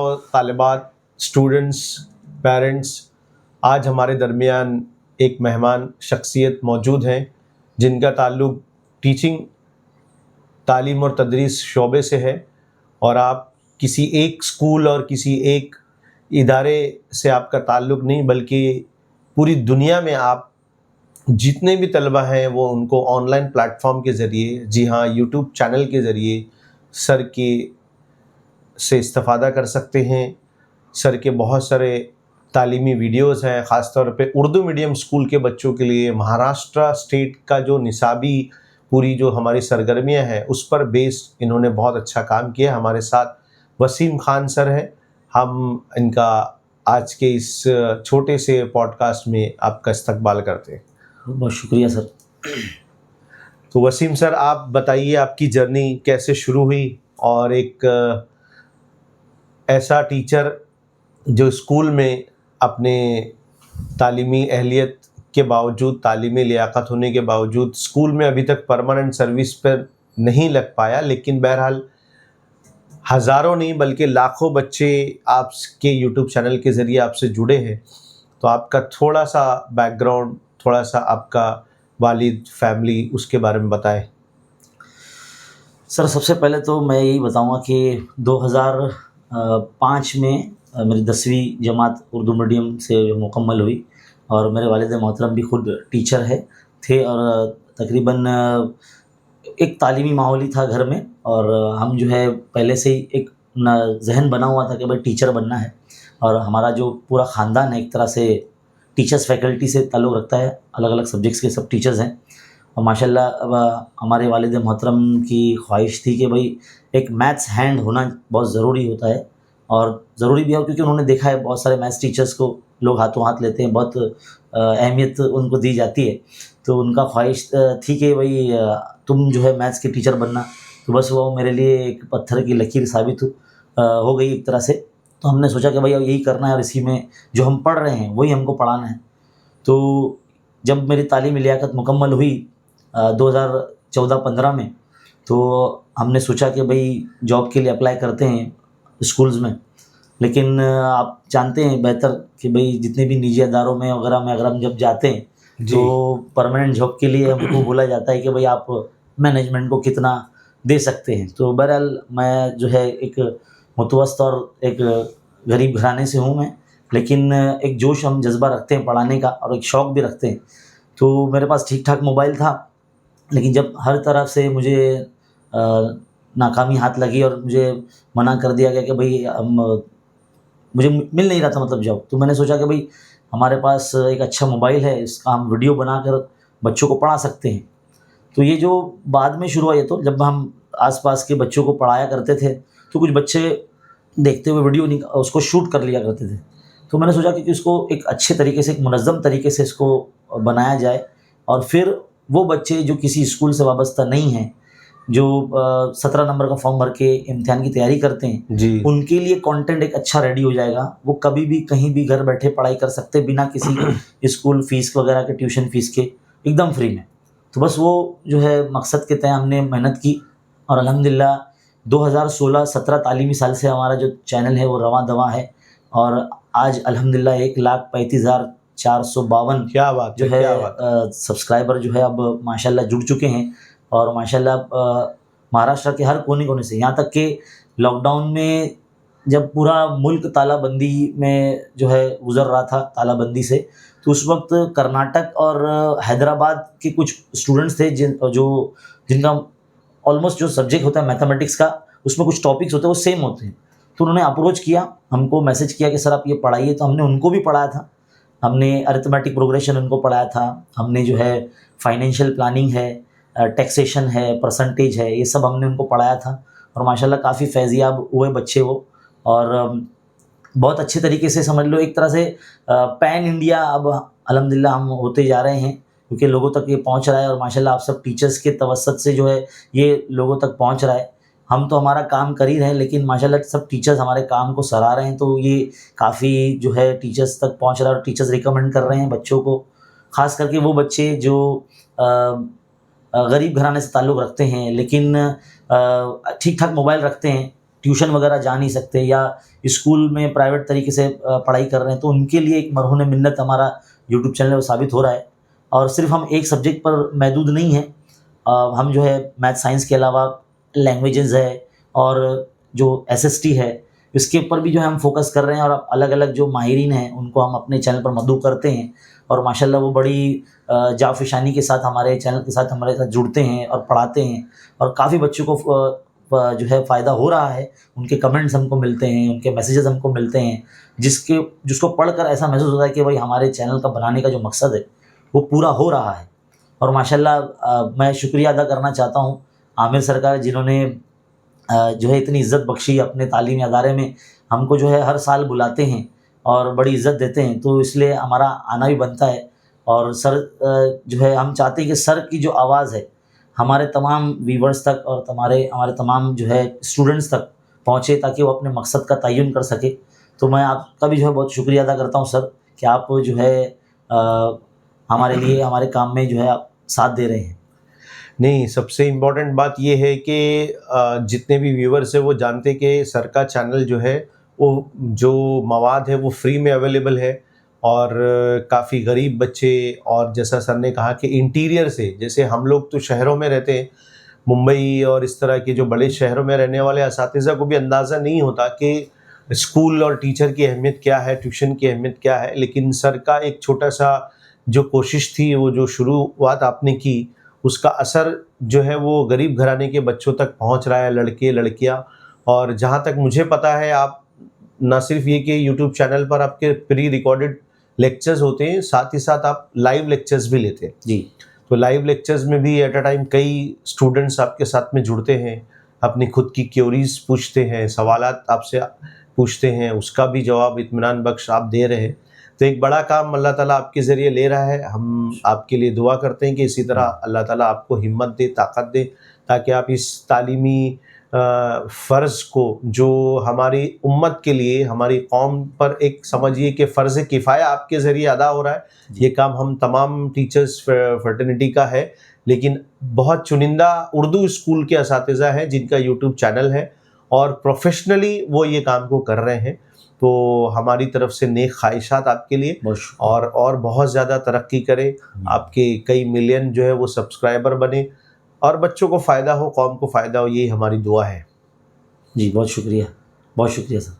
तालिबात, students, parents, आज हमारे दरमियान एक मेहमान शख्सियत मौजूद हैं जिनका ताल्लुक़ टीचिंग, तालीम और तदरीस शोबे से है। और आप किसी एक स्कूल और किसी एक इदारे से आपका ताल्लुक़ नहीं, बल्कि पूरी दुनिया में आप जितने भी तलबा हैं वो उनको ऑनलाइन प्लेटफॉर्म के ज़रिए, जी हाँ, यूट्यूब चैनल के ज़रिए सर के से इस्तिफ़ादा कर सकते हैं। सर के बहुत सारे तालीमी वीडियोज़ हैं, ख़ास तौर पे उर्दू मीडियम स्कूल के बच्चों के लिए महाराष्ट्र स्टेट का जो निसाबी पूरी जो हमारी सरगर्मियाँ हैं उस पर बेस्ड इन्होंने बहुत अच्छा काम किया। हमारे साथ वसीम खान सर हैं। हम इनका आज के इस छोटे से पॉडकास्ट में आपका इस्तकबाल करते हैं। बहुत शुक्रिया सर। तो वसीम सर, आप बताइए आपकी जर्नी कैसे शुरू हुई, और एक ऐसा टीचर जो स्कूल में अपने तालीमी अहलियत के बावजूद, तालीमी लियाकत होने के बावजूद स्कूल में अभी तक परमानेंट सर्विस पर नहीं लग पाया, लेकिन बहरहाल हज़ारों नहीं बल्कि लाखों बच्चे आपके यूट्यूब चैनल के ज़रिए आपसे जुड़े हैं। तो आपका थोड़ा सा बैकग्राउंड, थोड़ा सा आपका वालिद, फैमिली, उसके बारे में बताएं। सर, सबसे पहले तो मैं यही बताऊंगा कि 2005 में मेरी 10वीं जमात उर्दू मीडियम से मुकम्मल हुई, और मेरे वालिद मोहतरम भी खुद टीचर थे, और तकरीबन एक तालीमी माहौल ही था घर में, और हम जो है पहले से ही एक जहन बना हुआ था कि भाई टीचर बनना है। और हमारा जो पूरा ख़ानदान है एक तरह से टीचर्स फैकल्टी से ताल्लुक़ रखता है, अलग अलग सब्जेक्ट्स के सब टीचर्स हैं। और माशाल्लाह अब हमारे वालिद मोहतरम की ख्वाहिश थी कि भाई एक मैथ्स हैंड होना बहुत ज़रूरी होता है, और ज़रूरी भी है क्योंकि उन्होंने देखा है बहुत सारे मैथ्स टीचर्स को लोग हाथों हाथ लेते हैं, बहुत अहमियत उनको दी जाती है। तो उनका ख्वाहिश थी कि भाई तुम जो है मैथ्स के टीचर बनना। तो बस वो मेरे लिए एक पत्थर की लकीर साबित हो गई एक तरह से। तो हमने सोचा कि भाई अब यही करना है, और इसी में जो हम पढ़ रहे हैं वही हमको पढ़ाना है। तो जब मेरी तालीमी लियाकत मुकम्मल हुई 2014-15 में, तो हमने सोचा कि भाई जॉब के लिए अप्लाई करते हैं स्कूल्स में। लेकिन आप जानते हैं बेहतर कि भाई जितने भी निजी अदारों में वगैरह में अगर हम जब जाते हैं तो परमानेंट जॉब के लिए हमको बोला जाता है कि भाई आप मैनेजमेंट को कितना दे सकते हैं। तो बहरहाल मैं जो है एक मुतवस्सित और एक गरीब घराने से हूँ मैं, लेकिन एक जोश हम जज्बा रखते हैं पढ़ाने का, और एक शौक़ भी रखते हैं। तो मेरे पास ठीक ठाक मोबाइल था, लेकिन जब हर तरफ से मुझे नाकामी हाथ लगी और मुझे मना कर दिया गया कि भाई मुझे मिल नहीं रहा था मतलब जॉब, तो मैंने सोचा कि भाई हमारे पास एक अच्छा मोबाइल है, इसका हम वीडियो बनाकर बच्चों को पढ़ा सकते हैं। तो ये जो बाद में शुरू हुआ, ये तो जब हम आसपास के बच्चों को पढ़ाया करते थे तो कुछ बच्चे देखते हुए वीडियो उसको शूट कर लिया करते थे। तो मैंने सोचा कि इसको एक अच्छे तरीके से, एक मुनज़्ज़म तरीके से इसको बनाया जाए, और फिर वो बच्चे जो किसी स्कूल से वाबस्ता नहीं हैं, जो 17 नंबर का फॉर्म भर के इम्तिहान की तैयारी करते हैं जी, उनके लिए कंटेंट एक अच्छा रेडी हो जाएगा। वो कभी भी कहीं भी घर बैठे पढ़ाई कर सकते बिना किसी स्कूल फीस वगैरह के, ट्यूशन फीस के, एकदम फ्री में। तो बस वो जो है मकसद के तहत हमने मेहनत की, और अल्हम्दुलिल्लाह 2016-17 तालीमी साल से हमारा जो चैनल है वो रवां दवां है, और आज अल्हम्दुलिल्लाह 1,35,452 क्या बात जो है, है सब्सक्राइबर जो है अब माशाल्लाह जुड़ चुके हैं। और माशाल्लाह महाराष्ट्र के हर कोने-कोने से, यहाँ तक कि लॉकडाउन में जब पूरा मुल्क तालाबंदी में जो है गुज़र रहा था, तालाबंदी से, तो उस वक्त कर्नाटक और हैदराबाद के कुछ स्टूडेंट्स थे जिनका ऑलमोस्ट जो सब्जेक्ट होता है मैथमेटिक्स का, उसमें कुछ टॉपिक्स होते हैं वो सेम होते हैं। तो उन्होंने अप्रोच किया, हमको मैसेज किया कि सर आप ये पढ़ाइए। तो हमने उनको भी पढ़ाया था, हमने अरिथमेटिक प्रोग्रेशन उनको पढ़ाया था, हमने जो है फाइनेंशियल प्लानिंग है, टैक्सेशन है, परसेंटेज है, ये सब हमने उनको पढ़ाया था। और माशाल्लाह काफ़ी फैज़याब हुए बच्चे वो, और बहुत अच्छे तरीके से समझ लो एक तरह से पैन इंडिया अब अल्हम्दुलिल्लाह हम होते जा रहे हैं, क्योंकि लोगों तक ये पहुंच रहा है। और माशाल्लाह आप सब टीचर्स के तवस्सुत से जो है ये लोगों तक पहुंच रहा है। हम तो हमारा काम कर ही रहे हैं, लेकिन माशाल्लाह सब टीचर्स हमारे काम को सराह रहे हैं। तो ये काफ़ी जो है टीचर्स तक पहुंच रहा है, और टीचर्स रिकमेंड कर रहे हैं बच्चों को, ख़ास करके वो बच्चे जो गरीब घराने से ताल्लुक़ रखते हैं, लेकिन ठीक ठाक मोबाइल रखते हैं, ट्यूशन वगैरह जा नहीं सकते या स्कूल में प्राइवेट तरीके से पढ़ाई कर रहे हैं, तो उनके लिए एक मरहून मिन्नत हमारा यूट्यूब चैनल वो साबित हो रहा है। और सिर्फ हम एक सब्जेक्ट पर महदूद नहीं हैं, हम जो है मैथ साइंस के अलावा लैंग्वेजेस है और जो एसएसटी है इसके ऊपर भी जो है हम फोकस कर रहे हैं, और अलग अलग जो माहिरीन हैं उनको हम अपने चैनल पर मदऊ करते हैं, और माशाल्लाह वो बड़ी जाफिशानी के साथ हमारे चैनल के साथ हमारे साथ जुड़ते हैं और पढ़ाते हैं, और काफ़ी बच्चों को जो है फ़ायदा हो रहा है। उनके कमेंट्स हमको मिलते हैं, उनके मैसेजेस हमको मिलते हैं, जिसको पढ़कर ऐसा महसूस होता है कि भाई हमारे चैनल का बनाने का जो मकसद है वो पूरा हो रहा है। और माशाल्लाह मैं शुक्रिया अदा करना चाहता हूँ आमिर सर का, जिन्होंने जो है इतनी इज़्ज़त बख्शी अपने तालीमी अदारे में। हमको जो है हर साल बुलाते हैं और बड़ी इज़्ज़त देते हैं, तो इसलिए हमारा आना भी बनता है। और सर जो है हम चाहते हैं कि सर की जो आवाज़ है हमारे तमाम व्यूवर्स तक और हमारे तमाम जो है स्टूडेंट्स तक पहुँचे, ताकि वो अपने मकसद का तयन कर सके। तो मैं आपका भी जो है बहुत शुक्रिया अदा करता हूँ सर कि आप जो है हमारे लिए हमारे काम में जो है आप साथ दे रहे हैं। नहीं, सबसे इम्पोर्टेंट बात ये है कि जितने भी व्यूवर्स हैं वो जानते कि सर का चैनल जो है वो जो मवाद है वो फ्री में अवेलेबल है, और काफ़ी गरीब बच्चे, और जैसा सर ने कहा कि इंटीरियर से, जैसे हम लोग तो शहरों में रहते हैं, मुंबई और इस तरह के जो बड़े शहरों में रहने वाले असातिज़ा को भी अंदाज़ा नहीं होता कि स्कूल और टीचर की अहमियत क्या है, ट्यूशन की अहमियत क्या है। लेकिन सर का एक छोटा सा जो कोशिश थी, वो जो शुरुआत आपने की, उसका असर जो है वो गरीब घराने के बच्चों तक पहुंच रहा है, लड़के लड़कियां। और जहां तक मुझे पता है, आप ना सिर्फ ये कि यूट्यूब चैनल पर आपके प्री रिकॉर्डेड लेक्चर्स होते हैं, साथ ही साथ आप लाइव लेक्चर्स भी लेते हैं। जी। तो लाइव लेक्चर्स में भी एट अ टाइम कई स्टूडेंट्स आपके साथ में जुड़ते हैं, अपनी खुद की क्योरीज पूछते हैं, सवालात आपसे पूछते हैं, उसका भी जवाब इत्मीनान बख्श आप दे रहे हैं। तो एक बड़ा काम अल्लाह ताला आपके ज़रिए ले रहा है। हम आपके लिए दुआ करते हैं कि इसी तरह अल्लाह ताला आपको हिम्मत दे, ताकत दे, ताकि आप इस तालीमी फ़र्ज़ को, जो हमारी उम्मत के लिए, हमारी कौम पर एक समझिए कि फ़र्ज़ किफ़ाया आपके ज़रिए अदा हो रहा है। ये काम हम तमाम टीचर्स फ़्रेटर्निटी का है, लेकिन बहुत चुनिंदा उर्दू स्कूल के असातिज़ा हैं जिनका यूट्यूब चैनल है और प्रोफेशनली वो ये काम को कर रहे हैं। तो हमारी तरफ से नेक ख्वाहिशात आपके लिए, और बहुत ज़्यादा तरक्की करें, आपके कई मिलियन जो है वो सब्सक्राइबर बने, और बच्चों को फ़ायदा हो, कौम को फ़ायदा हो, यही हमारी दुआ है। जी, बहुत शुक्रिया सर।